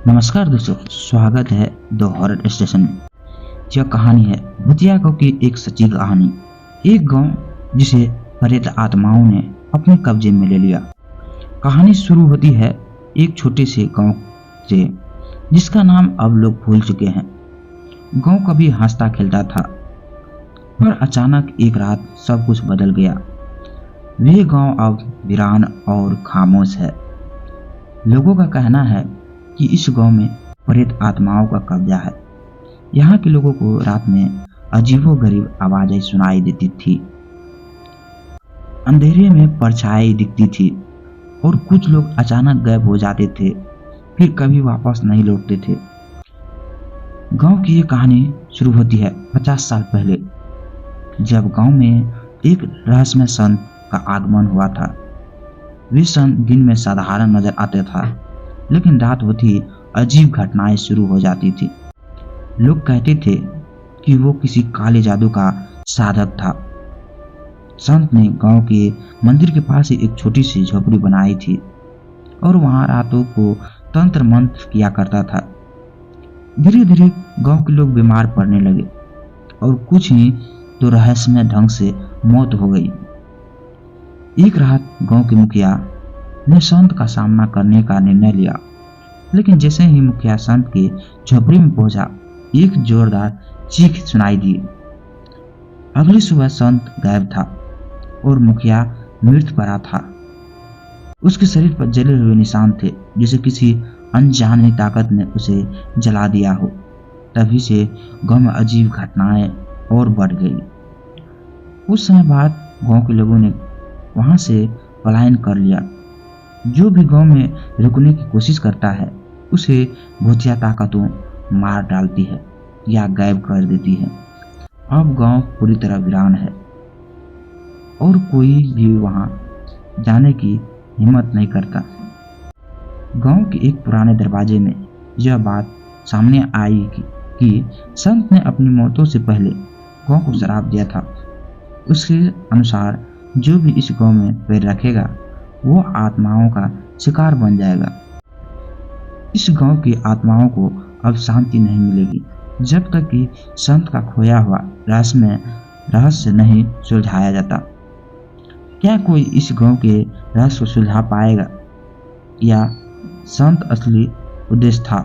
नमस्कार दोस्तों, स्वागत है द हॉरर स्टेशन में। यह कहानी है भूतिया गांव की एक सच्ची कहानी। एक गांव जिसे प्रेत आत्माओं ने अपने कब्जे में ले लिया। कहानी शुरू होती है एक छोटे से गांव से, जिसका नाम अब लोग भूल चुके हैं। गांव कभी हंसता खेलता था, पर अचानक एक रात सब कुछ बदल गया। वह गांव अब वीरान और खामोश है। लोगों का कहना है कि इस गांव में प्रेत आत्माओं का कब्जा है। यहाँ के लोगों को रात में अजीबोगरीब आवाजें सुनाई देती थी, अंधेरे में परछाई दिखती थी और कुछ लोग अचानक गायब हो जाते थे, फिर कभी वापस नहीं लौटते थे। गांव की ये कहानी शुरू होती है 50 साल पहले, जब गांव में एक रहस्यमय संत का आगमन हुआ था। वे संत दिन में साधारण नजर आते था, लेकिन रात होती अजीब घटनाएं शुरू हो जाती थी। लोग कहते थे कि वो किसी काले जादू का साधक था। संत ने गांव के मंदिर के पास ही एक छोटी सी झोपड़ी बनाई थी और वहां रातों को तंत्र मंत्र किया करता था। धीरे धीरे गांव के लोग बीमार पड़ने लगे और कुछ ही तो रहस्यमय ढंग से मौत हो गई। एक रात गांव के मुखिया ने संत का सामना करने का निर्णय लिया, लेकिन जैसे ही मुखिया संत के झोपड़ी में पहुंचा, एक जोरदार चीख सुनाई दी। अगली सुबह संत गायब था और मुखिया मृत पड़ा था। उसके शरीर पर जले हुए निशान थे, जैसे किसी अनजानी ताकत ने उसे जला दिया हो। तभी से गांव में अजीब घटनाएं और बढ़ गई। कुछ समय बाद गांव के लोगों ने वहां से पलायन कर लिया। जो भी गांव में रुकने की कोशिश करता है, उसे भूतिया ताकतों मार डालती है या गायब कर देती है। अब गांव पूरी तरह वीरान है और कोई भी वहां जाने की हिम्मत नहीं करता। गांव के एक पुराने दरवाजे में यह बात सामने आई कि संत ने अपनी मौतों से पहले गांव को श्राप दिया था। उसके अनुसार जो भी इस गांव में पैर रखेगा, वो आत्माओं का शिकार बन जाएगा। इस गांव की आत्माओं को अब शांति नहीं मिलेगी जब तक कि संत का खोया हुआ रहस्य नहीं सुलझाया जाता। क्या कोई इस गांव के रहस्य को सुलझा पाएगा, या संत असली उद्देश्य था